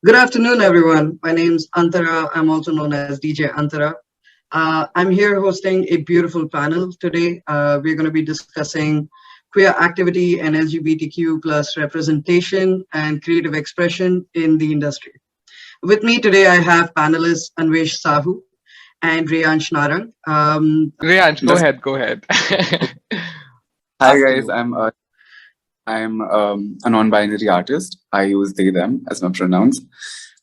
Good afternoon, everyone. My name's Antara. I'm also known as DJ Antara. I'm here hosting a beautiful panel today. We're going to be discussing queer activity and LGBTQ plus representation and creative expression in the industry. With me today, I have panelists Anwesh Sahoo and Reyansh Naarang. Reyansh, go Just ahead, go ahead. Hi guys, I'm a non-binary artist. I use they them as my pronouns.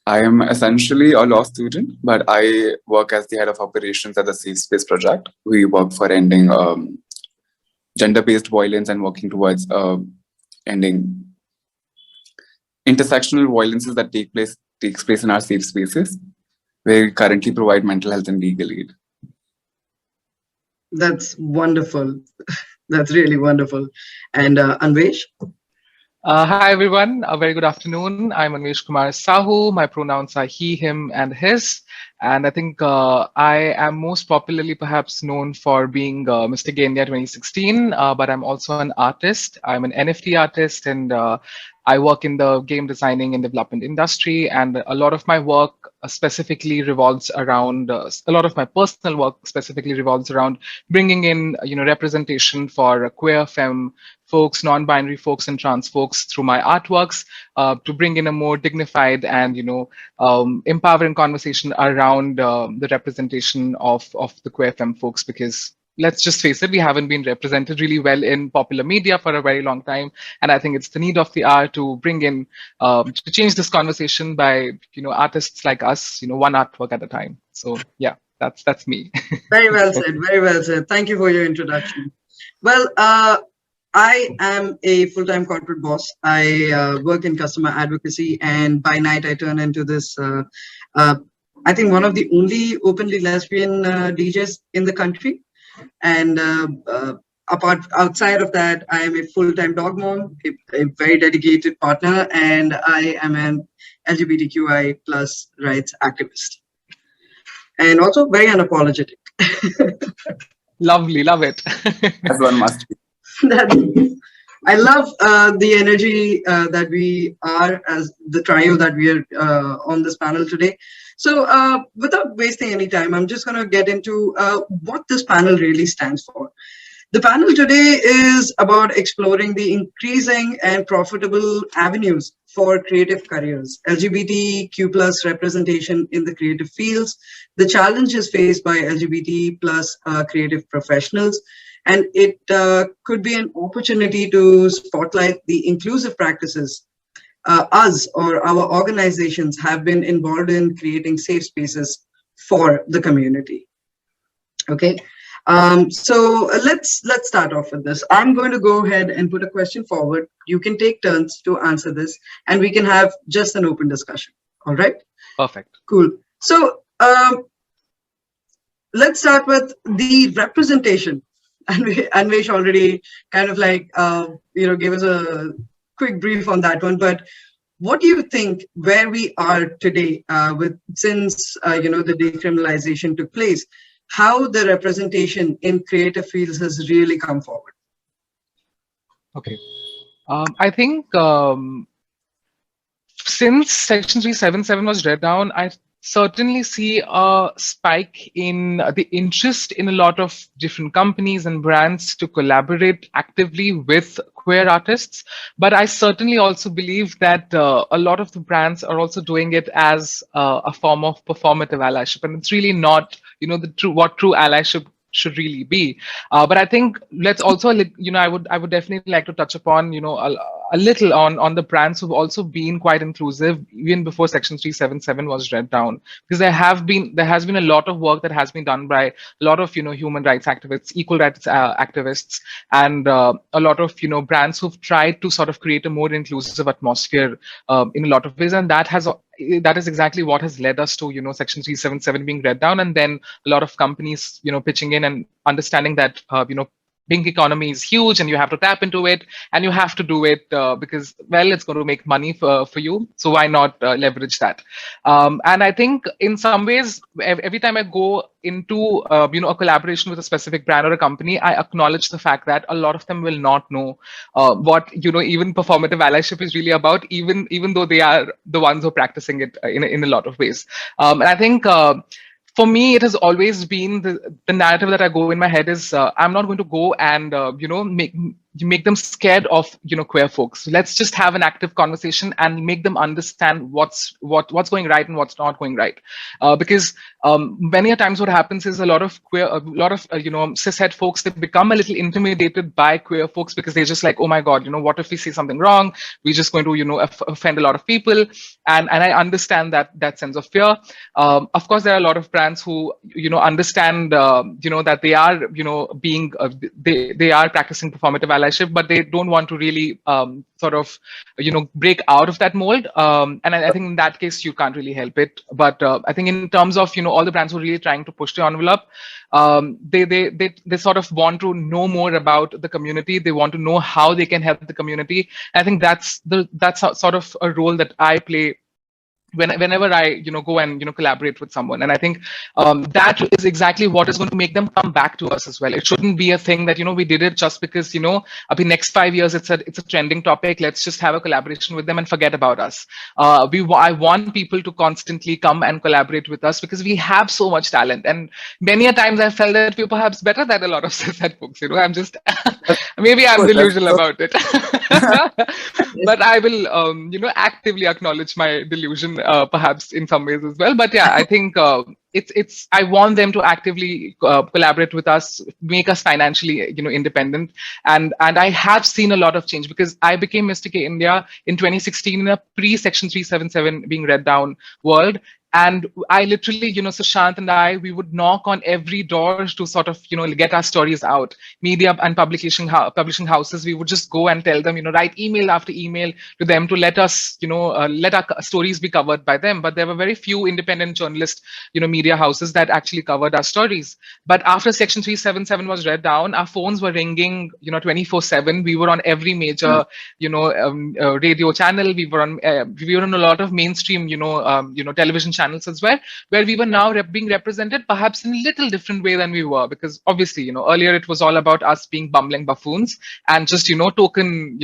I am essentially a law student, but I work as the head of operations at the Safe Space Project. We work for ending gender-based violence and working towards ending intersectional violences that takes place in our safe spaces, where we currently provide mental health and legal aid. That's wonderful. That's really wonderful. And Anwesh? Hi, everyone. A very good afternoon. I'm 𝗦𝗃𝗀𝗃𝗀𝗃 Sahoo. My pronouns are he, him, and his. And I think I am most popularly perhaps known for being Mr. Gay India 2016, but I'm also an artist. I'm an NFT artist, and I work in the game designing and development industry. And a lot of my work specifically revolves around, a lot of my personal work specifically revolves around bringing in, representation for queer, femme, folks, non-binary folks, and trans folks through my artworks to bring in a more dignified and empowering conversation around the representation of the queer femme folks, because let's just face it, we haven't been represented really well in popular media for a very long time, and I think it's the need of the hour to bring in to change this conversation by artists like us, one artwork at a time. So yeah, that's me. Very well said. Very well said. Thank you for your introduction. Well, I am a full-time corporate boss. I work in customer advocacy, and by night I turn into this, I think one of the only openly lesbian DJs in the country. And outside of that, I am a full-time dog mom, a very dedicated partner, and I am an LGBTQI plus rights activist. And also very unapologetic. Lovely, love it. As one must be. I love the energy that we are as the trio that we are on this panel today. So without wasting any time, I'm just going to get into what this panel really stands for. The panel today is about exploring the increasing and profitable avenues for creative careers, LGBTQ plus representation in the creative fields, the challenges faced by LGBT plus creative professionals, and it could be an opportunity to spotlight the inclusive practices us or our organizations have been involved in creating safe spaces for the community. Okay. So let's start off with this. I'm going to go ahead and put a question forward. You can take turns to answer this, and we can have just an open discussion. All right? Perfect. Cool. So let's start with the representation. Anwesh already kind of like gave us a quick brief on that one. But what do you think where we are today since the decriminalization took place? How the representation in creative fields has really come forward? Okay. I think since Section 377 was read down, I certainly see a spike in the interest in a lot of different companies and brands to collaborate actively with queer artists. But I certainly also believe that a lot of the brands are also doing it as a form of performative allyship, and it's really not, what true allyship should really be. But I think let's also, I would definitely like to touch upon, a little on the brands who've also been quite inclusive even before Section 377 was read down, because there has been a lot of work that has been done by a lot of human rights activists, equal rights activists, and a lot of brands who've tried to sort of create a more inclusive atmosphere in a lot of ways, and that is exactly what has led us to Section 377 being read down, and then a lot of companies pitching in and understanding that pink economy is huge and you have to tap into it, and you have to do it because, well, it's going to make money for you. So why not leverage that? And I think in some ways, every time I go into a collaboration with a specific brand or a company, I acknowledge the fact that a lot of them will not know what even performative allyship is really about, even though they are the ones who are practicing it in a lot of ways. And I think for me, it has always been the narrative that I go in my head is I'm not going to go and make them scared of queer folks. Let's just have an active conversation and make them understand what's going right and what's not going right. Because many a times what happens is a lot of cishet folks, they become a little intimidated by queer folks because they're just like, oh my God, what if we say something wrong? We're just going to offend a lot of people. And I understand that sense of fear. Of course, there are a lot of brands who understand that they are being they are practicing performative allyship, but they don't want to really break out of that mold. And I think in that case you can't really help it. But I think in terms of all the brands who are really trying to push the envelope, they sort of want to know more about the community. They want to know how they can help the community. I think that's sort of a role that I play whenever I go and collaborate with someone. And I think that is exactly what is going to make them come back to us as well. It shouldn't be a thing that we did it just because up in next 5 years it's a trending topic. Let's just have a collaboration with them and forget about us. I want people to constantly come and collaborate with us because we have so much talent, and many a times I felt that we're perhaps better than a lot of cishet folks. I'm just maybe I'm delusional about it. But I will actively acknowledge my delusion perhaps in some ways as well. But yeah, I think I want them to actively collaborate with us, make us financially independent. And I have seen a lot of change because I became Mr. K India in 2016 in a pre-Section 377 being read down world. And I literally, Sushant and I, we would knock on every door to sort of, get our stories out. Media and publishing houses, we would just go and tell them, write email after email to them to let us, let our stories be covered by them. But there were very few independent journalist, media houses that actually covered our stories. But after Section 377 was read down, our phones were ringing, 24/7. We were on every major, radio channel. We were on a lot of mainstream, television channels as well, where we were now being represented perhaps in a little different way than we were, because obviously, earlier it was all about us being bumbling buffoons and just, token,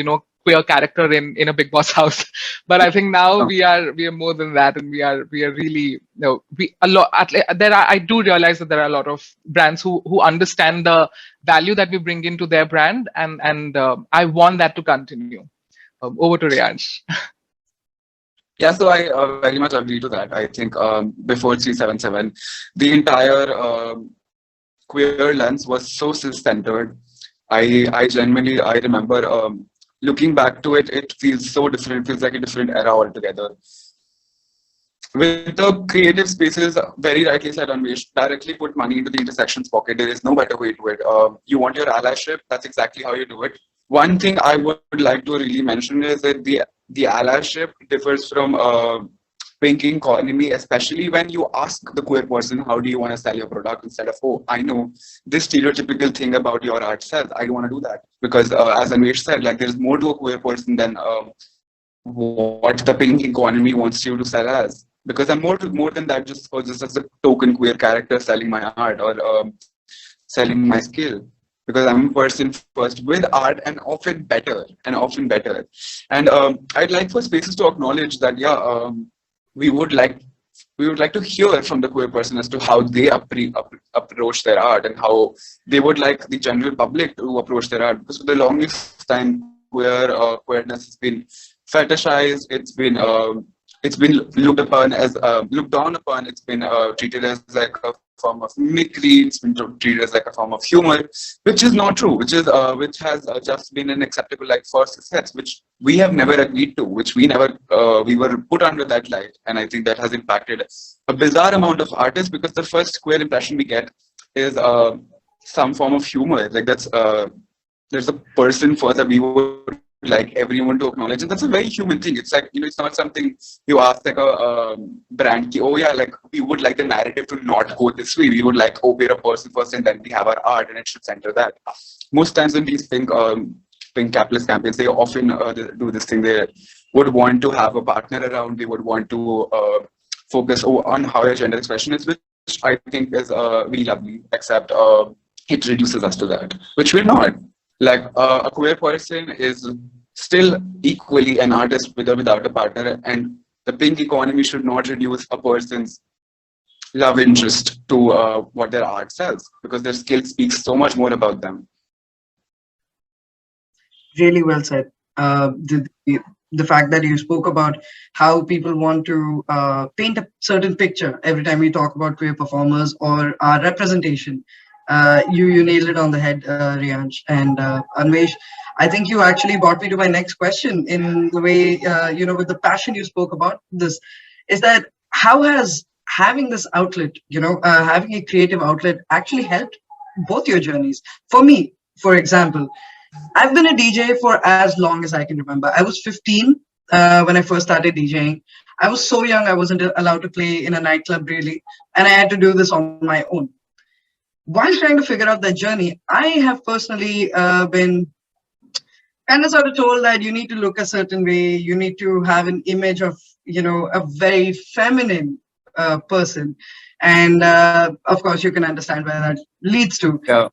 queer character in a big boss house. But I think now we are more than that, and we are really, I do realize that there are a lot of brands who understand the value that we bring into their brand, and I want that to continue. Over to Reyansh. Yeah, so I very much agree to that. I think before 377, the entire queer lens was so cis-centered. I genuinely, I remember looking back to it, it feels so different. It feels like a different era altogether. With the creative spaces, very rightly said, Anwesh, directly put money into the intersections pocket. There is no better way to do it. You want your allyship, that's exactly how you do it. One thing I would like to really mention is that the allyship differs from banking economy, especially when you ask the queer person, how do you want to sell your product, instead of, oh, I know this stereotypical thing about your art sells, I don't want to do that. Because as Anwesh said, like, there's more to a queer person than what the pink economy wants you to sell as. Because I'm more than that, just as a token queer character selling my art or selling my skill. Because I'm a person first with art, and often better. And I'd like for spaces to acknowledge that, yeah, we would like to hear from the queer person as to how they approach their art, and how they would like the general public to approach their art. Because for the longest time, queerness has been fetishized. It's been looked upon as looked down upon. It's been treated as like a form of mimicry. It's been treated as like a form of humor, which is not true. Which has just been an acceptable light for success, which we have never agreed to. Which we were put under that light, and I think that has impacted a bizarre amount of artists, because the first queer impression we get is some form of humor. Like, that's there's a person first that we would like everyone to acknowledge, and that's a very human thing. It's like, it's not something you ask like a brand ki, oh yeah, like we would like the narrative to not go this way. We would like, oh, we're a person first and then we have our art and it should center that. Most times when these pink capitalist campaigns, they often do this thing. They would want to have a partner around. They would want to focus on how your gender expression is, which I think is really lovely, except it reduces us to that, which we're not. Like a queer person is still equally an artist with or without a partner, and the pink economy should not reduce a person's love interest to what their art sells, because their skill speaks so much more about them. Really well said. The fact that you spoke about how people want to paint a certain picture every time we talk about queer performers or our representation. You nailed it on the head, Reyansh. And Anwesh, I think you actually brought me to my next question in the way, with the passion you spoke about this, is that how has having this outlet, having a creative outlet actually helped both your journeys? For me, for example, I've been a DJ for as long as I can remember. I was 15 when I first started DJing. I was so young, I wasn't allowed to play in a nightclub really, and I had to do this on my own. While trying to figure out that journey, I have personally been kind of sort of told that you need to look a certain way, you need to have an image of, a very feminine person. And of course, you can understand where that leads to. Yeah.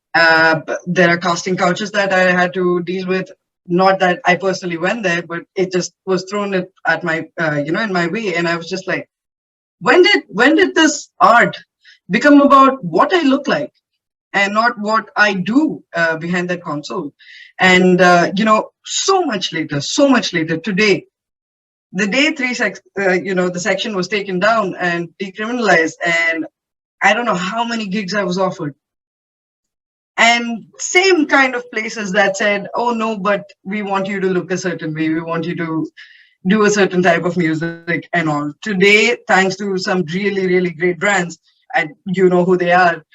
There are casting couches that I had to deal with. Not that I personally went there, but it just was thrown at my, in my way. And I was just like, when did this art become about what I look like and not what I do behind that console? And, so much later, today, the day the section was taken down and decriminalized, and I don't know how many gigs I was offered. And same kind of places that said, oh no, but we want you to look a certain way. We want you to do a certain type of music and all. Today, thanks to some really, really great brands, and you know who they are,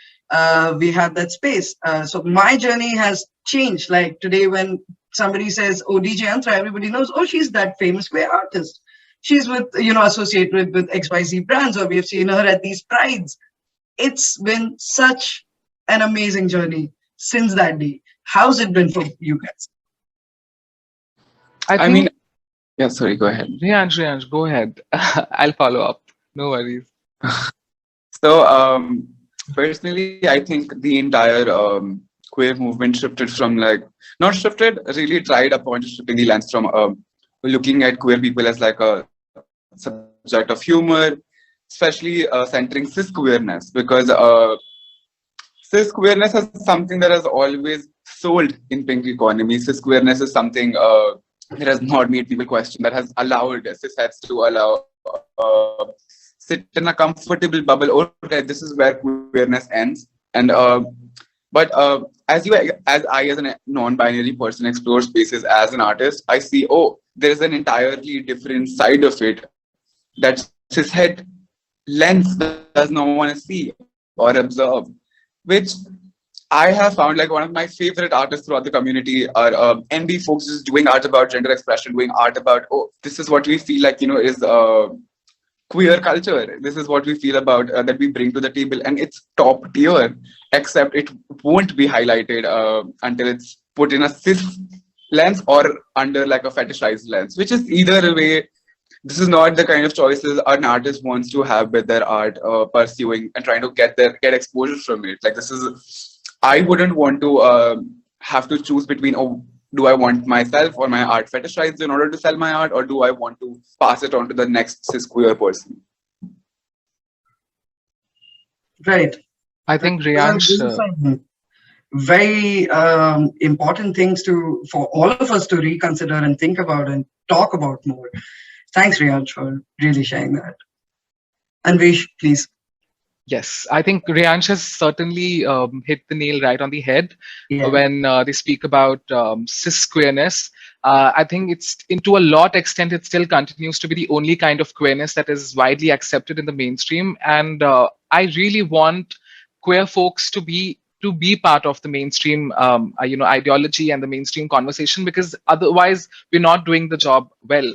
we have that space. So my journey has changed. Like today, when somebody says, oh, DJ Antara, everybody knows, oh, she's that famous queer artist. She's with, associated with XYZ brands, or we have seen her at these prides. It's been such an amazing journey since that day. How's it been for you guys? I mean, yeah, sorry, go ahead. Reyansh, go ahead. I'll follow up. No worries. So, personally, I think the entire queer movement shifted from really tried upon shifting the lens from looking at queer people as like a subject of humor, especially centering cis queerness, because cis queerness is something that has always sold in pink economy. Cis queerness is something that has not made people question, that has allowed cis-heads to allow sit in a comfortable bubble. Okay, this is where queerness ends. And but as a non-binary person explore spaces as an artist, I see, oh, there's an entirely different side of it that cis-het lens does not want to see or observe, which I have found like one of my favorite artists throughout the community are NB folks just doing art about gender expression, doing art about, oh, this is what we feel like, is queer culture. This is what we feel about that we bring to the table, and it's top tier, except it won't be highlighted until it's put in a cis lens or under like a fetishized lens, which is either way. This is not the kind of choices an artist wants to have with their art, pursuing and trying to get exposure from it. Like this is, I wouldn't want to have to choose between, oh, do I want myself or my art fetishized in order to sell my art, or do I want to pass it on to the next cis queer person? Right. I think Reyansh, very important things for all of us to reconsider and think about and talk about more. Thanks, Reyansh, for really sharing that. Anwesh, please. Yes, I think Reyansh has certainly hit the nail right on the head when they speak about cis queerness. I think it's, to a lot extent, it still continues to be the only kind of queerness that is widely accepted in the mainstream. And I really want queer folks to be to be part of the mainstream, ideology and the mainstream conversation, because otherwise we're not doing the job well.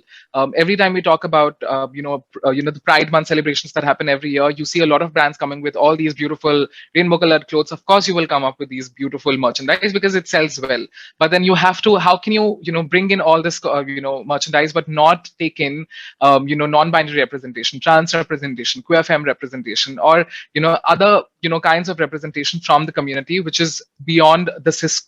Every time we talk about, the Pride Month celebrations that happen every year, you see a lot of brands coming with all these beautiful rainbow-colored clothes. Of course, you will come up with these beautiful merchandise because it sells well. But then you have to, how can you, bring in all this, merchandise, but not take in, non-binary representation, trans representation, queer femme representation, or other kinds of representation from the community, which is beyond the cis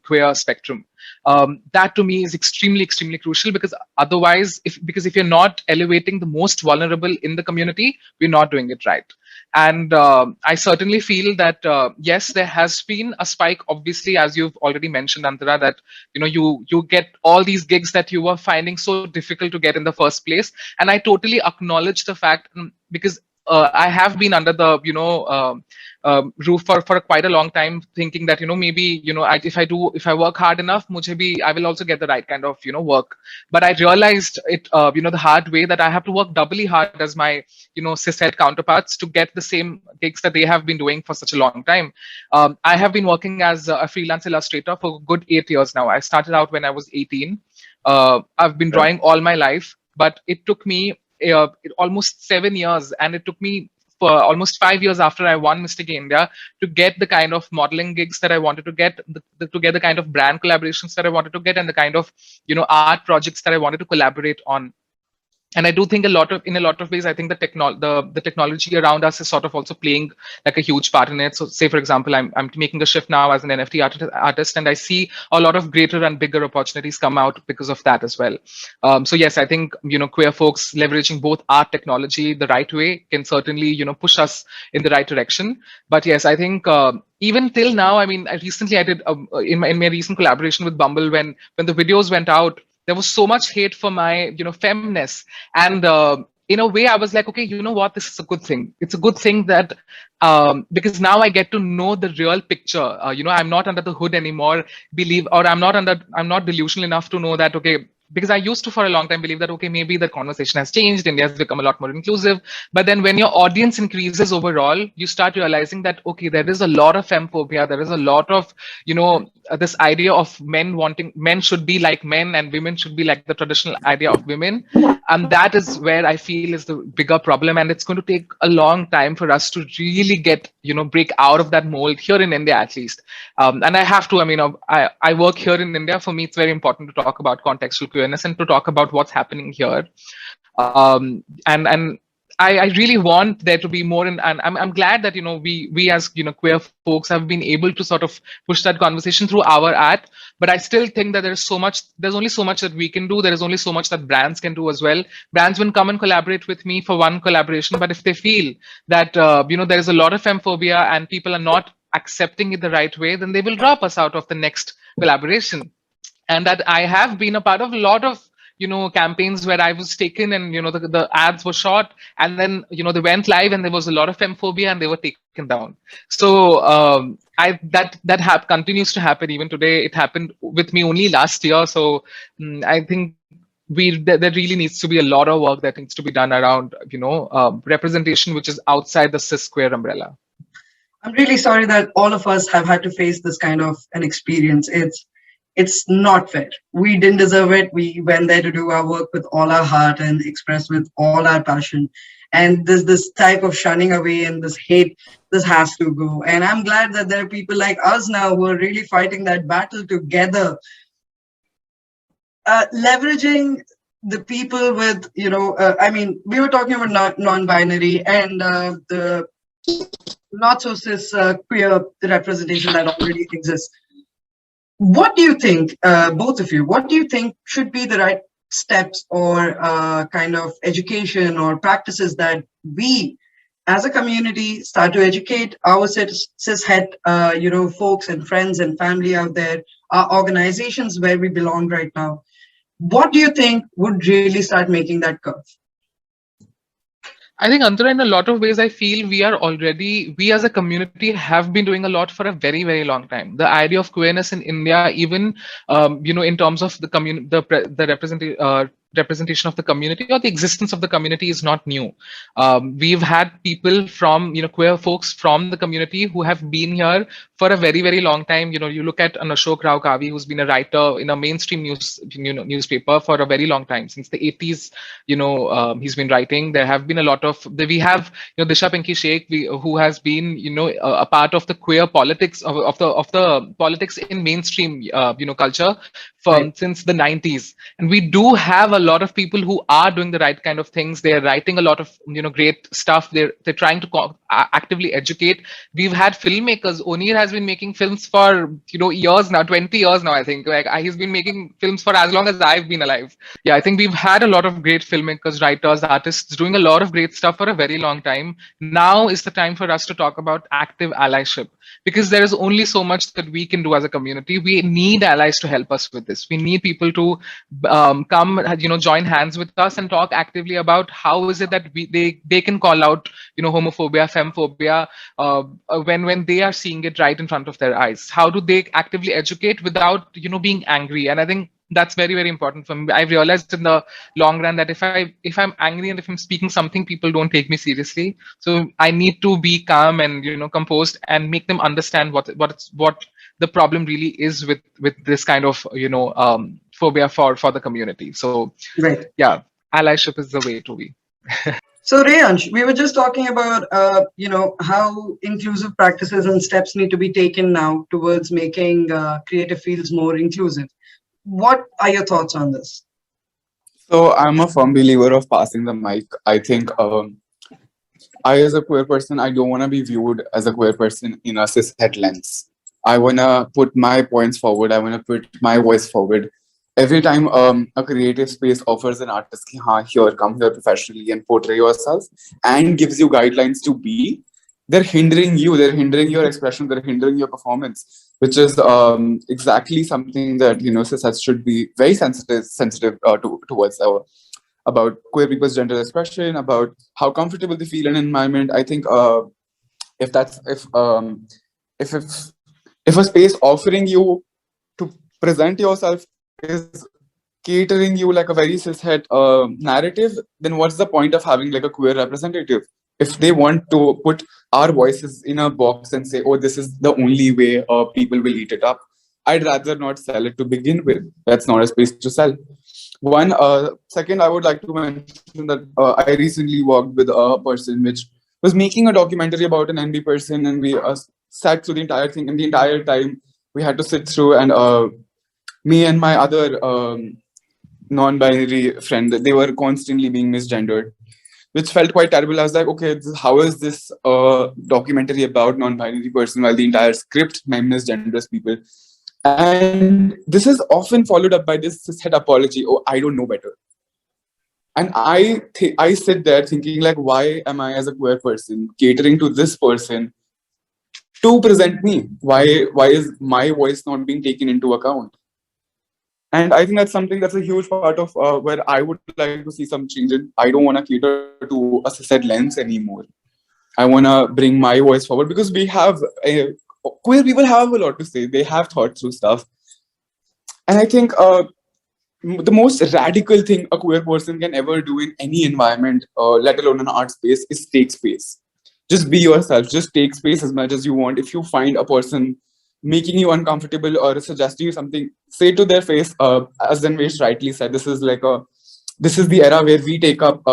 queer spectrum. That to me is extremely crucial, because otherwise, if you're not elevating the most vulnerable in the community, we're not doing it right. And I certainly feel that yes, there has been a spike, obviously, as you've already mentioned, Antara, that you get all these gigs that you were finding so difficult to get in the first place. And I totally acknowledge the fact, because I have been under the roof for quite a long time, thinking that maybe if I work hard enough, I will also get the right kind of work. But I realized it the hard way, that I have to work doubly hard as my cishet counterparts to get the same gigs that they have been doing for such a long time. I have been working as a freelance illustrator for a good 8 years now. I started out when I was 18. I've been drawing all my life, but it took me almost 7 years, and it took me for almost 5 years after I won Mr. Gay India to get the kind of modeling gigs that I wanted to get, to get the kind of brand collaborations that I wanted to get, and the kind of art projects that I wanted to collaborate on. And I do think in a lot of ways, I think the technology around us is sort of also playing like a huge part in it. So say, for example, I'm making a shift now as an NFT artist, and I see a lot of greater and bigger opportunities come out because of that as well. So yes, I think, queer folks leveraging both art technology the right way can certainly, push us in the right direction. But yes, I think, even till now, I mean, I did in my recent collaboration with Bumble, when the videos went out, there was so much hate for my, femness. And in a way, I was like, okay, you know what? This is a good thing. It's a good thing that, because now I get to know the real picture. I'm not under the hood anymore, I'm not delusional enough to know that, okay, because I used to for a long time believe that, okay, maybe the conversation has changed, India has become a lot more inclusive. But then when your audience increases overall, you start realizing that, okay, there is a lot of femphobia, there is a lot of, this idea of men should be like men and women should be like the traditional idea of women. And that is where I feel is the bigger problem. And it's going to take a long time for us to really get, break out of that mold here in India, at least. And I have to, I work here in India. For me, it's very important to talk about contextual queerness and to talk about what's happening here. And I really want there to be more, and I'm glad that we as queer folks have been able to sort of push that conversation through our art. But I still think that there's only so much that we can do. There is only so much that brands can do as well. Brands will come and collaborate with me for one collaboration, but if they feel that there is a lot of femphobia and people are not accepting it the right way, then they will drop us out of the next collaboration. And that I have been a part of a lot of campaigns where I was taken and the ads were shot, and then they went live and there was a lot of femphobia and they were taken down. So that continues to happen even today. It happened with me only last year. So I think there really needs to be a lot of work that needs to be done around representation which is outside the cis queer umbrella. I'm really sorry that all of us have had to face this kind of an experience. It's not fair. We didn't deserve it. We went there to do our work with all our heart and express with all our passion. And there's this type of shunning away and this hate, this has to go. And I'm glad that there are people like us now who are really fighting that battle together. Leveraging the people with, we were talking about non-binary and the not so cis queer representation that already exists. What do you think, both of you, what do you think should be the right steps or kind of education or practices that we as a community start to educate our cishet, folks and friends and family out there, our organizations where we belong right now? What do you think would really start making that curve? I think, Antara, in a lot of ways, I feel we as a community have been doing a lot for a very, very long time. The idea of queerness in India, even, in terms of the representation of the community or the existence of the community is not new. We've had people from, queer folks from the community who have been here for a very, very long time. You look at an 𝗃𝗃𝗀𝗃, who's been a writer in a mainstream newspaper for a very long time, since the 80s. He's been writing. There have been a lot of, we have, 𝗧𝗶𝗺𝗀𝗃 hish, who has been, a part of the queer politics of the politics in mainstream, culture since the 90s. And we do have a lot of people who are doing the right kind of things. They're writing a lot of, great stuff. They're trying to actively educate. We've had filmmakers. Onir has been making films for, years now, 20 years now, I think. Like, he's been making films for as long as I've been alive. Yeah, I think we've had a lot of great filmmakers, writers, artists doing a lot of great stuff for a very long time. Now is the time for us to talk about active allyship, because there is only so much that we can do as a community. We need allies to help us with this. We need people to come, join hands with us and talk actively about how is it that they can call out, homophobia, femphobia, when they are seeing it right in front of their eyes. How do they actively educate without, being angry? And I think that's very, very important for me. I've realized in the long run that if I'm angry and if I'm speaking something, people don't take me seriously. So I need to be calm and, composed and make them understand what the problem really is with this kind of, phobia for the community. So Right. Yeah, allyship is the way to be. So Reyansh, we were just talking about, how inclusive practices and steps need to be taken now towards making creative fields more inclusive. What are your thoughts on this? So I'm a firm believer of passing the mic. I think I, as a queer person, I don't want to be viewed as a queer person in a cishet lens. I want to put my points forward. I want to put my voice forward. Every time a creative space offers an artist, here, come here professionally and portray yourself, and gives you guidelines to be, they're hindering you, they're hindering your expression, they're hindering your performance, which is exactly something that, cis should be very sensitive towards about queer people's gender expression, about how comfortable they feel in an environment. I think if a space offering you to present yourself is catering you like a very cishet narrative, then what's the point of having like a queer representative? If they want to put our voices in a box and say, oh, this is the only way people will eat it up, I'd rather not sell it to begin with. That's not a space to sell. Second, I would like to mention that I recently worked with a person which was making a documentary about an NB person, and we sat through the entire thing, and the entire time we had to sit through, and me and my other non-binary friend, they were constantly being misgendered, which felt quite terrible. I was like, okay, how is this documentary about non-binary person while the entire script misgenders people? And this is often followed up by this cishet apology. Oh, I don't know better. And I sit there thinking, like, why am I as a queer person catering to this person to present me? Why is my voice not being taken into account? And I think that's something that's a huge part of where I would like to see some change in. I don't want to cater to a cishet lens anymore. I want to bring my voice forward, because we have queer people have a lot to say. They have thought through stuff. And I think the most radical thing a queer person can ever do in any environment, let alone an art space, is take space. Just be yourself. Just take space as much as you want. If you find a person making you uncomfortable or suggesting you something, say to their face, as Anwesh rightly said, this is the era where we take up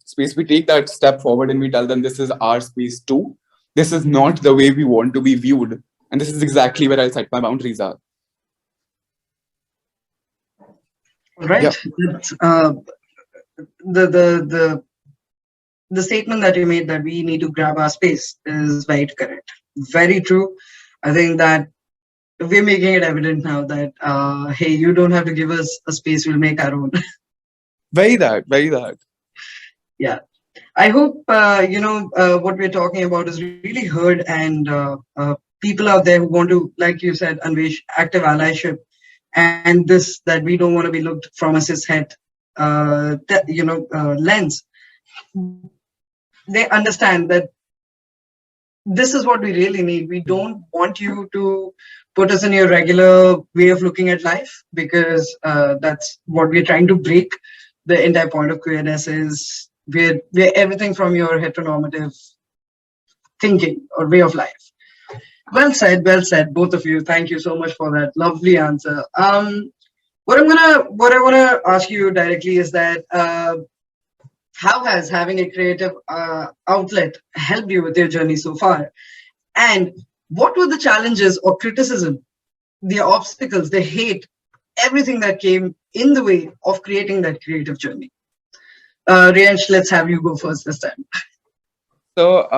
space. We take that step forward and we tell them this is our space too. This is not the way we want to be viewed. And this is exactly where I'll set my boundaries are. Right. Yeah. The statement that you made, that we need to grab our space, is very correct. Very true. I think that we're making it evident now that, hey, you don't have to give us a space, we'll make our own. Very that. Yeah. I hope, what we're talking about is really heard, and people out there who want to, like you said, Anwesh, active allyship, and this, that we don't want to be looked from a cishet, lens. They understand that this is what we really need. We don't want you to put us in your regular way of looking at life, because that's what we're trying to break, the entire point of queerness is we're everything from your heteronormative thinking or way of life. Well said, both of you. Thank you so much for that lovely answer. What I wanna ask you directly is that how has having a creative outlet helped you with your journey so far? And what were the challenges or criticism, the obstacles, the hate, everything that came in the way of creating that creative journey? Reyansh, let's have you go first this time. So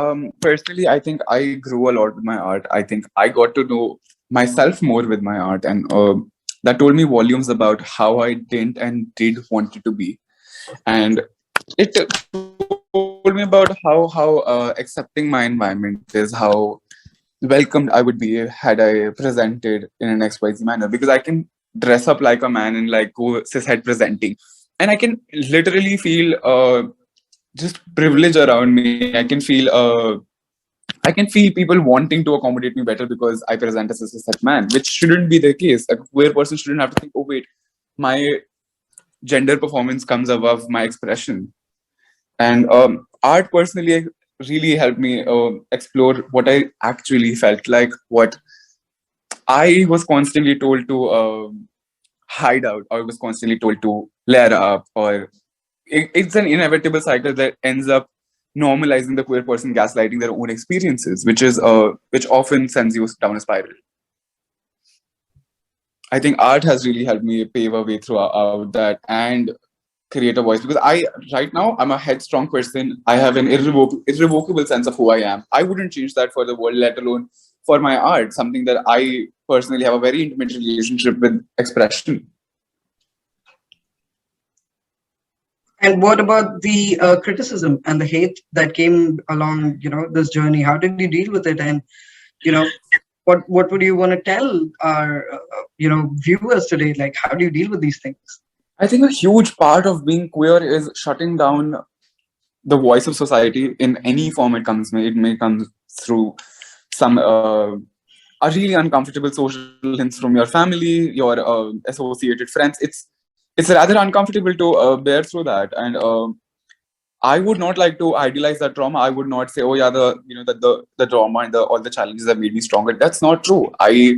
personally, I think I grew a lot with my art. I think I got to know myself more with my art, and that told me volumes about how I didn't and did want it to be. And it told me about how accepting my environment is, how welcomed I would be had I presented in an XYZ manner, because I can dress up like a man and like go cishet presenting, and I can literally feel just privilege around me. I can feel people wanting to accommodate me better because I present as a cishet man, which shouldn't be the case. A queer person shouldn't have to think, oh wait, my gender performance comes above my expression. And art personally really helped me explore what I actually felt like, what I was constantly told to hide out, or was constantly told to layer up, or it's an inevitable cycle that ends up normalizing the queer person gaslighting their own experiences, which often sends you down a spiral. I think art has really helped me pave a way throughout that and create a voice, because right now I'm a headstrong person. I have an irrevocable sense of who I am. I wouldn't change that for the world, let alone for my art, something that I personally have a very intimate relationship with expression. And what about the criticism and the hate that came along, this journey? How did you deal with it? And, what would you want to tell our, viewers today? Like, how do you deal with these things? I think a huge part of being queer is shutting down the voice of society in any form it comes. It may come through some a really uncomfortable social hints from your family, your associated friends. It's rather uncomfortable to bear through that, and I would not like to idealize that trauma. I would not say, oh yeah, the trauma and all the challenges have made me stronger. That's not true. I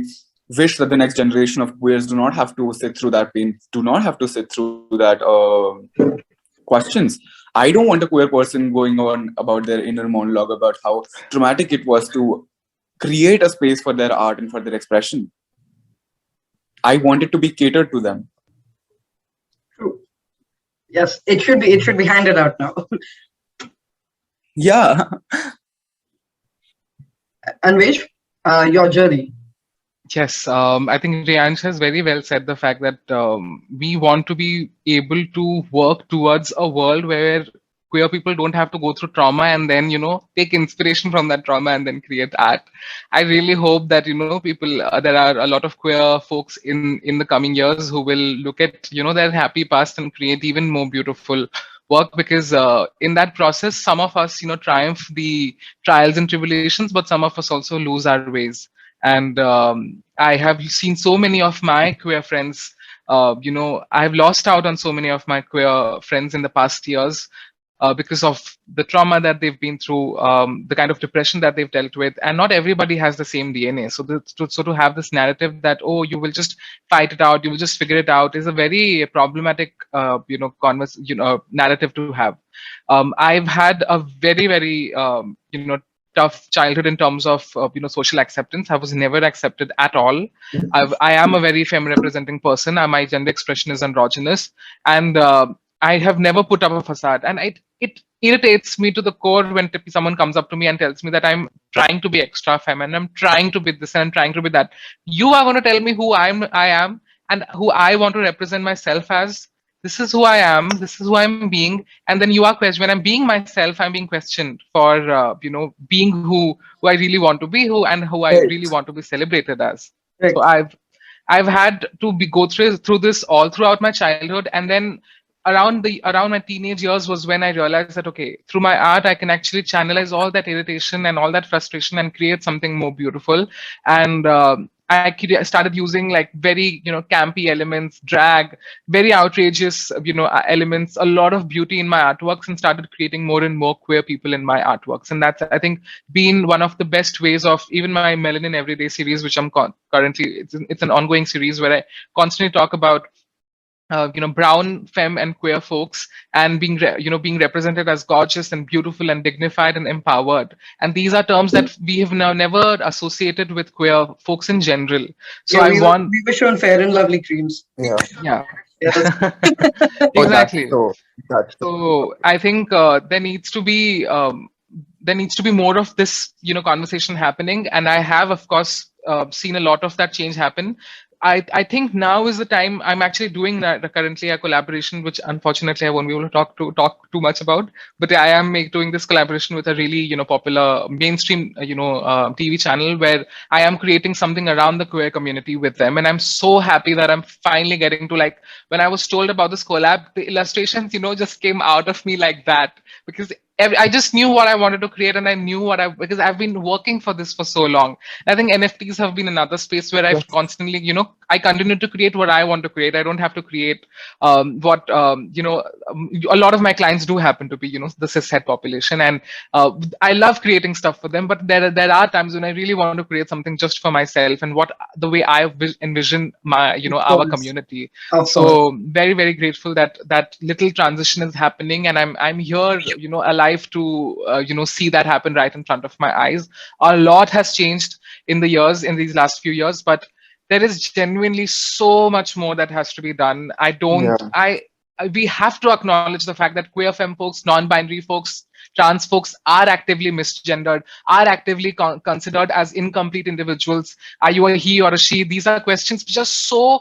wish that the next generation of queers do not have to sit through that pain, do not have to sit through that questions. I don't want a queer person going on about their inner monologue about how traumatic it was to create a space for their art and for their expression. I want it to be catered to them. True. Yes, it should be handed out now. Yeah. Anwesh, your journey. Yes, I think Reyansh has very well said the fact that we want to be able to work towards a world where queer people don't have to go through trauma and then, take inspiration from that trauma and then create art. I really hope that, people, there are a lot of queer folks in the coming years who will look at, their happy past and create even more beautiful work, because in that process, some of us, triumph the trials and tribulations, but some of us also lose our ways. And I have seen so many of my queer friends, I've lost out on so many of my queer friends in the past years because of the trauma that they've been through, the kind of depression that they've dealt with. And not everybody has the same DNA. So to have this narrative that, oh, you will just fight it out, you will just figure it out, is a very problematic, narrative to have. I've had a very, very, tough childhood in terms of social acceptance. I was never accepted at all. I am a very femme representing person. My gender expression is androgynous, and I have never put up a facade. And it irritates me to the core when someone comes up to me and tells me that I'm trying to be extra feminine, I'm trying to be this and I'm trying to be that. You are going to tell me who I am and who I want to represent myself as. This is who I am, this is who I'm being, and then you are questioned. When I'm being myself, I'm being questioned for being who I really want to be, who I really want to be celebrated as. Right. So I've had to go through this all throughout my childhood, and then around my teenage years was when I realized that, okay, through my art I can actually channelize all that irritation and all that frustration and create something more beautiful. And started using like very, campy elements, drag, very outrageous, elements, a lot of beauty in my artworks, and started creating more and more queer people in my artworks. And that's, I think, been one of the best ways of even my Melanin Everyday series, which I'm currently, it's an ongoing series where I constantly talk about brown, femme, and queer folks, and being represented as gorgeous and beautiful and dignified and empowered. And these are terms that we have now never associated with queer folks in general. So Yeah, I want, we were shown Fair and Lovely creams. Yeah. yeah, Yes. Oh, that's exactly. that's So I think there needs to be more of this, conversation happening, and I have, of course, seen a lot of that change happen. I think now is the time. I'm actually doing currently a collaboration, which unfortunately I won't be able to talk too much about. But I am doing this collaboration with a really, popular mainstream, TV channel, where I am creating something around the queer community with them. And I'm so happy that I'm finally getting to, like, when I was told about this collab, the illustrations, just came out of me like that, because I just knew what I wanted to create, and I knew because I've been working for this for so long. I think NFTs have been another space where I've constantly, I continue to create what I want to create. I don't have to create what, a lot of my clients do happen to be, the cishet population. And I love creating stuff for them, but there are times when I really want to create something just for myself and the way I envision my, our community. So very, very grateful that that little transition is happening, and I'm here, alive to, see that happen right in front of my eyes. A lot has changed in these last few years, but there is genuinely so much more that has to be done. We have to acknowledge the fact that queer femme folks, non-binary folks, trans folks are actively misgendered, are actively considered as incomplete individuals. Are you a he or a she? These are questions just so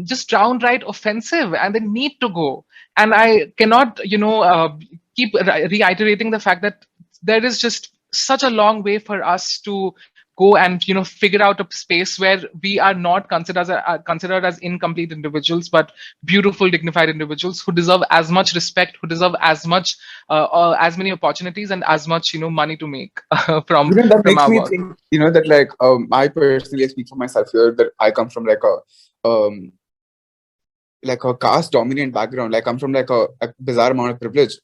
just downright offensive, and they need to go. And I cannot, keep reiterating the fact that there is just such a long way for us to go and figure out a space where we are not considered as incomplete individuals, but beautiful, dignified individuals who deserve as much respect, who deserve as much as many opportunities and as much money to make from that makes our me work. think, that like I personally speak for myself here, that I come from like a caste dominant background. Like I'm from like a bizarre amount of privilege.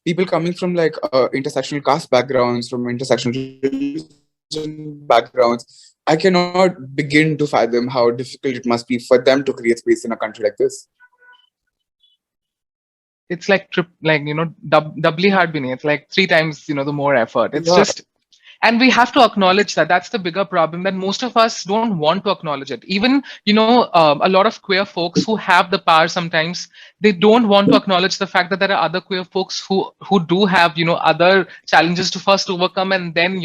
People coming from like intersectional caste backgrounds, from intersectional religion backgrounds, I cannot begin to fathom how difficult it must be for them to create space in a country like this. It's like doubly hard, Binny. It's like 3 times the more effort. It's just. And we have to acknowledge that that's the bigger problem, that most of us don't want to acknowledge it. Even, a lot of queer folks who have the power sometimes, they don't want to acknowledge the fact that there are other queer folks who do have, other challenges to first overcome and then,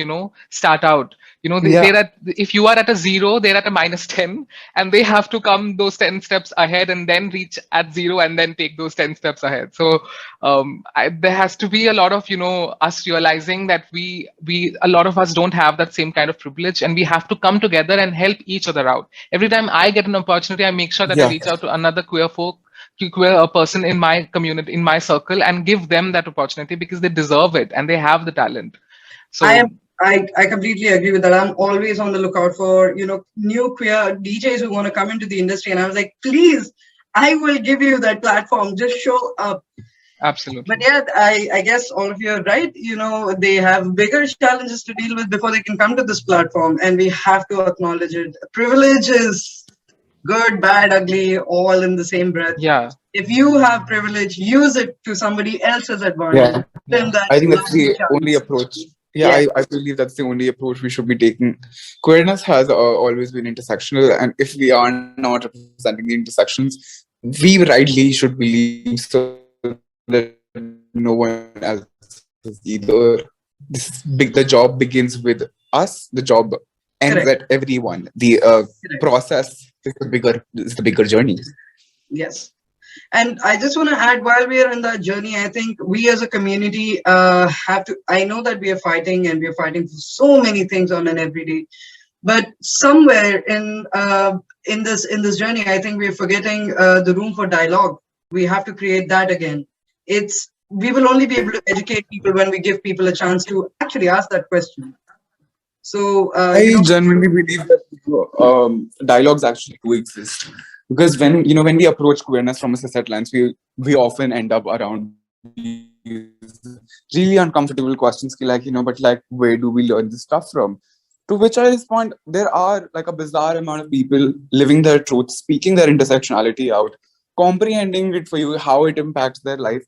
start out. They're at, if you are at a 0, they're at a -10, and they have to come those 10 steps ahead and then reach at 0 and then take those 10 steps ahead. So there has to be a lot of, us realizing that a lot of us don't have that same kind of privilege, and we have to come together and help each other out. Every time I get an opportunity, I make sure that I reach out to another queer person in my community, in my circle, and give them that opportunity, because they deserve it and they have the talent. So I completely agree with that. I'm always on the lookout for, new queer DJs who want to come into the industry. And I was like, please, I will give you that platform. Just show up. Absolutely. But yeah, I guess all of you are right. They have bigger challenges to deal with before they can come to this platform. And we have to acknowledge it. Privilege is good, bad, ugly, all in the same breath. Yeah. If you have privilege, use it to somebody else's advantage. Yeah. I think that's the only approach. Yeah, I believe that's the only approach we should be taking. Queerness has always been intersectional, and if we are not representing the intersections, we rightly should believe so that no one else is either. The job begins with us. The job ends at everyone. The process is the bigger journey. Yes. And I just want to add, while we are in that journey, I think we as a community have to, I know that we are fighting, and we are fighting for so many things on an everyday, but somewhere in this journey, I think we're forgetting the room for dialogue. We have to create that again. We will only be able to educate people when we give people a chance to actually ask that question. So, I genuinely believe that dialogues actually coexist, because when we approach queerness from a cishet lens, we often end up around these really uncomfortable questions, but where do we learn this stuff from? To which I respond, there are like a bizarre amount of people living their truth, speaking their intersectionality out, comprehending it for you, how it impacts their life.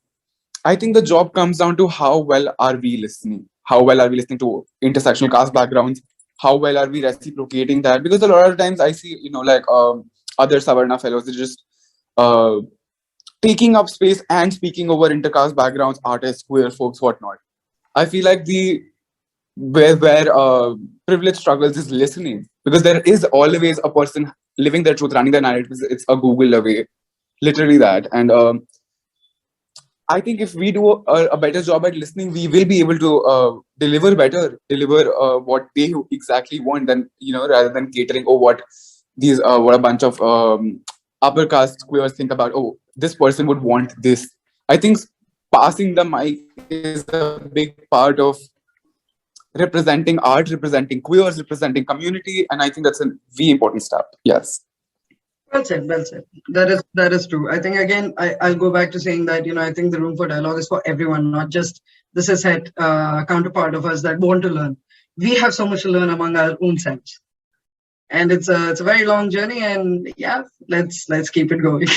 I think the job comes down to how well are we listening? How well are we listening to intersectional caste backgrounds? How well are we reciprocating that? Because a lot of times I see, other Savarna fellows, they just uh, taking up space and speaking over intercaste backgrounds, artists, queer folks, whatnot. I feel like the where privilege struggles is listening, because there is always a person living their truth, running their narratives. It's a Google away, literally that. And I think if we do a better job at listening, we will be able to deliver better, deliver what they exactly want, than rather than catering. Oh, what a bunch of upper caste queers think about. Oh, this person would want this. I think passing the mic is a big part of representing art, representing queers, representing community, and I think that's a very important step. Yes. Well said, well said. That is true. I think again, I'll go back to saying that I think the room for dialogue is for everyone, not just the cishet counterpart of us that want to learn. We have so much to learn among our own selves, and it's a very long journey. And yeah, let's keep it going.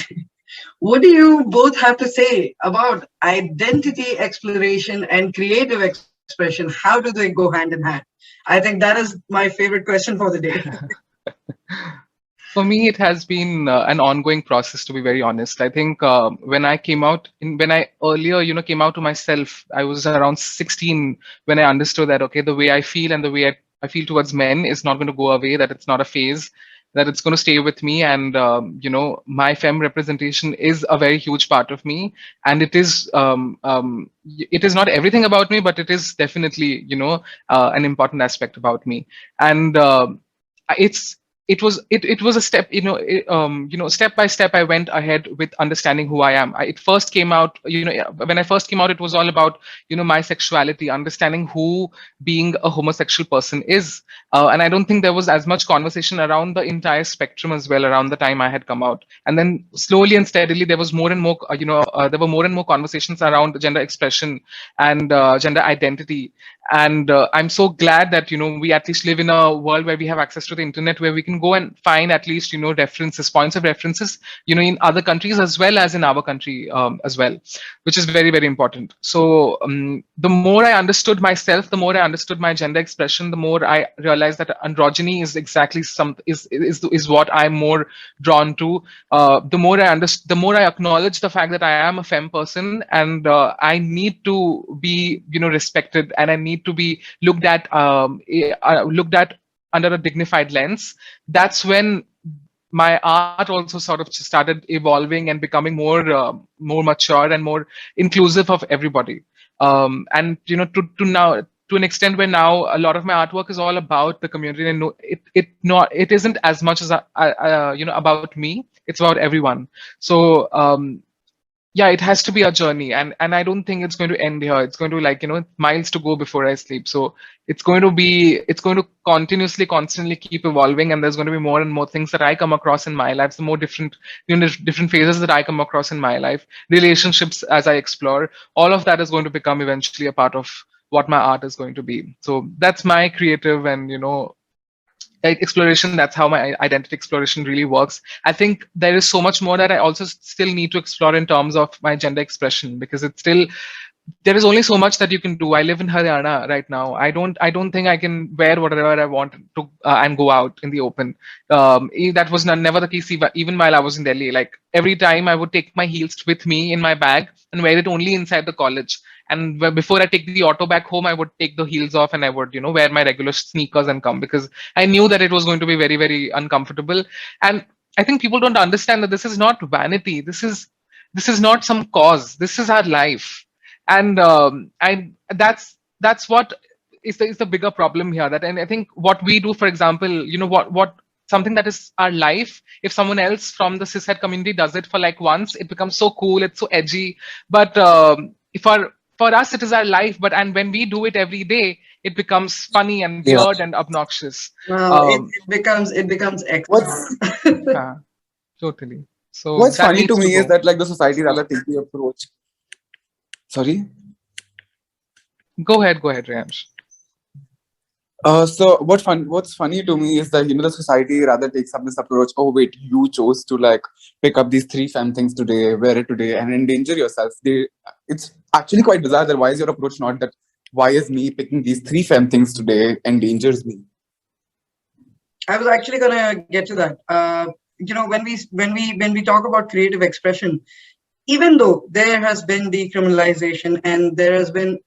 What do you both have to say about identity exploration and creative expression? How do they go hand in hand? I think that is my favorite question for the day. For me, it has been an ongoing process, to be very honest. I think when I earlier, came out to myself, I was around 16 when I understood that, okay, the way I feel and the way I feel towards men is not going to go away, that it's not a phase, that it's going to stay with me. And, my femme representation is a very huge part of me. And it is not everything about me, but it is definitely, an important aspect about me. And it was a step, step by step I went ahead with understanding who I am. It first came out, when I first came out, it was all about my sexuality, understanding who being a homosexual person is. And I don't think there was as much conversation around the entire spectrum as well around the time I had come out. And then slowly and steadily there was more and more there were more and more conversations around gender expression and gender identity. And I'm so glad that we at least live in a world where we have access to the internet, where we can go and find at least references, points of references in other countries as well as in our country as well, which is very, very important. So the more I understood myself, the more I understood my gender expression, the more I realized that androgyny is exactly is what I'm more drawn to. The more I acknowledge the fact that I am a femme person, and I need to be respected, and I need to be looked at under a dignified lens. That's when my art also sort of started evolving and becoming more mature and more inclusive of everybody. And to now, to an extent where now a lot of my artwork is all about the community, and it isn't as much as about me. It's about everyone. So yeah, it has to be a journey, and I don't think it's going to end here. It's going to miles to go before I sleep. So it's going to constantly keep evolving, and there's going to be more and more things that I come across in my life, the more different different phases that I come across in my life, relationships as I explore. All of that is going to become eventually a part of what my art is going to be. So that's my creative and exploration. That's how my identity exploration really works. I think there is so much more that I also still need to explore in terms of my gender expression, because it's still, there is only so much that you can do. I live in Haryana right now. I don't think I can wear whatever I want to and go out in the open. That was never the case even while I was in Delhi. Like every time I would take my heels with me in my bag and wear it only inside the college. And before I take the auto back home, I would take the heels off and I would, wear my regular sneakers and come, because I knew that it was going to be very, very uncomfortable. And I think people don't understand that this is not vanity. This is not some cause. This is our life. And that's what is the bigger problem here. That, and I think what we do, for example, what something that is our life, if someone else from the cishet community does it for like once, it becomes so cool, it's so edgy. But for us it is our life. And when we do it every day, it becomes funny and Yeah. weird and obnoxious. Well, Um, it becomes extra. What's yeah, totally. So What's that funny to needs to me is go. that like the society rather take the approach. Sorry. Go ahead, Reyansh. So what's funny to me is that the society rather takes up this approach. Oh wait, you chose to like pick up these three fem things today, wear it today, and endanger yourself. It's actually quite bizarre that why is your approach not that? Why is me picking these three fem things today endangers me? I was actually gonna get to that. When we talk about creative expression, even though there has been decriminalization and there has been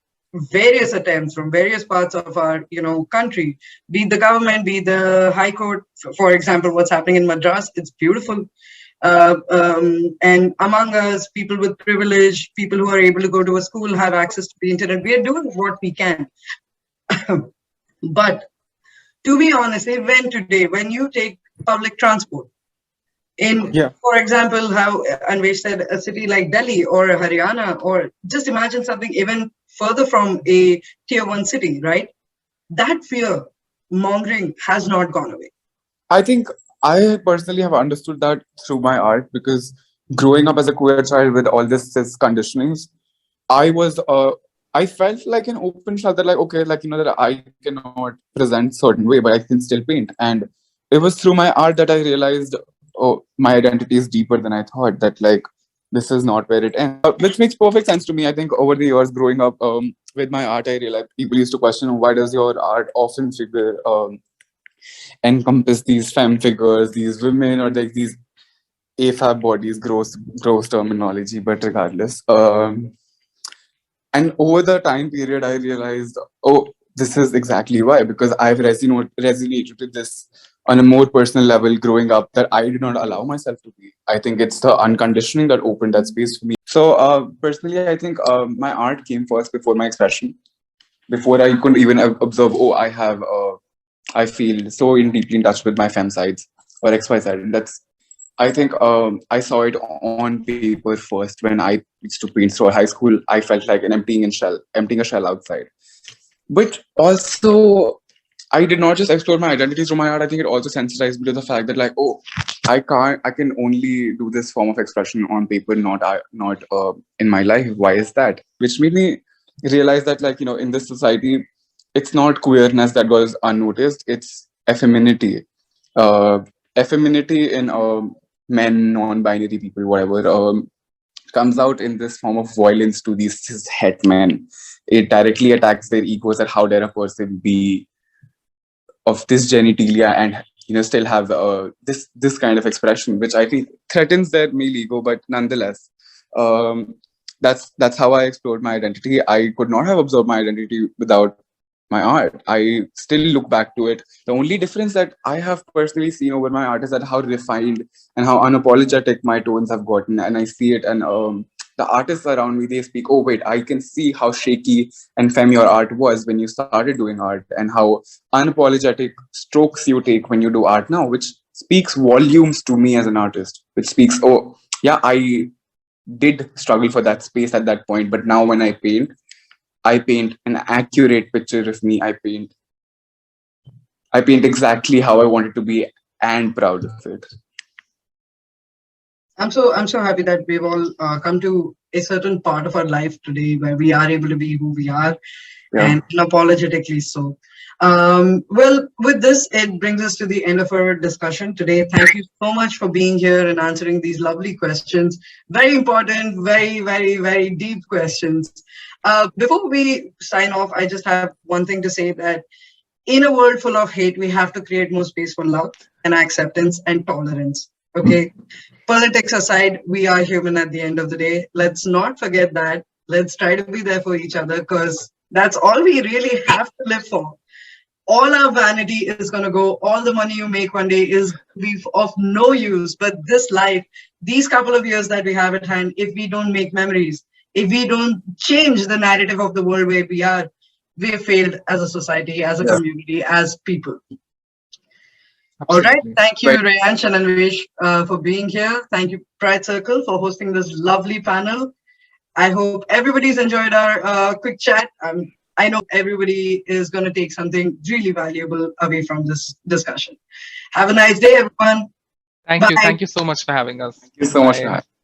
various attempts from various parts of our country, be it the government, be it the high court, for example, what's happening in Madras, it's beautiful. And among us, people with privilege, people who are able to go to a school, have access to the internet, we are doing what we can. But to be honest, even today, when you take public transport, for example, how Anwesh said, a city like Delhi or Haryana, or just imagine something even further from a tier 1 city, right? That fear mongering has not gone away. I think I personally have understood that through my art because growing up as a queer child with all this cis conditionings, I felt like an open shell that like, okay, like, that I cannot present certain way, but I can still paint. And it was through my art that I realized, oh, my identity is deeper than I thought, that like, this is not where it ends. Which makes perfect sense to me. I think over the years growing up with my art, I realized people used to question, why does your art often figure encompass these femme figures, these women, or like these AFAB bodies, gross terminology, but regardless. And over the time period, I realized, oh, this is exactly why, because I've resonated with this on a more personal level growing up that I did not allow myself to be. I think it's the unconditioning that opened that space for me. So personally, I think my art came first before my expression. Before I could even observe, oh, I feel so deeply in touch with my fem sides or XY side. And I think I saw it on paper first when I used to paint. So at high school, I felt like an emptying a shell outside. But also, I did not just explore my identity through my art. I think it also sensitized me to the fact that like, oh, I can only do this form of expression on paper, not in my life. Why is that? Which made me realize that like, in this society, it's not queerness that goes unnoticed. It's effeminacy. Effeminacy in men, non-binary people, whatever, comes out in this form of violence to these cis-het men. It directly attacks their egos at how dare a person be of this genitalia and still have this kind of expression, which I think threatens their male ego. But nonetheless, that's how I explored my identity. I could not have absorbed my identity without my art. I still look back to it. The only difference that I have personally seen over my art is that how refined and how unapologetic my tones have gotten, and I see it. And the artists around me, they speak, oh wait, I can see how shaky and femme your art was when you started doing art, and how unapologetic strokes you take when you do art now, which speaks volumes to me as an artist. Which speaks, oh yeah, I did struggle for that space at that point, but now when I paint an accurate picture of me. I paint exactly how I want it to be and proud of it. I'm so happy that we've all come to a certain part of our life today where we are able to be who we are, and unapologetically so. Well, with this, it brings us to the end of our discussion today. Thank you so much for being here and answering these lovely questions. Very important, very, very, very deep questions. Before we sign off, I just have one thing to say, that in a world full of hate, we have to create more space for love and acceptance and tolerance. Okay. Politics aside, we are human at the end of the day. Let's not forget that. Let's try to be there for each other, because that's all we really have to live for. All our vanity is going to go. All the money you make one day is of no use. But this life, these couple of years that we have at hand, if we don't make memories, if we don't change the narrative of the world where we are, we have failed as a society, as a community, as people. Absolutely. All right. Thank you, Reyansh and Anwesh, for being here. Thank you, Pride Circle, for hosting this lovely panel. I hope everybody's enjoyed our quick chat. I know everybody is going to take something really valuable away from this discussion. Have a nice day, everyone. Thank Bye. you. Thank you so much for having us. Thank you so much Bye. for having me.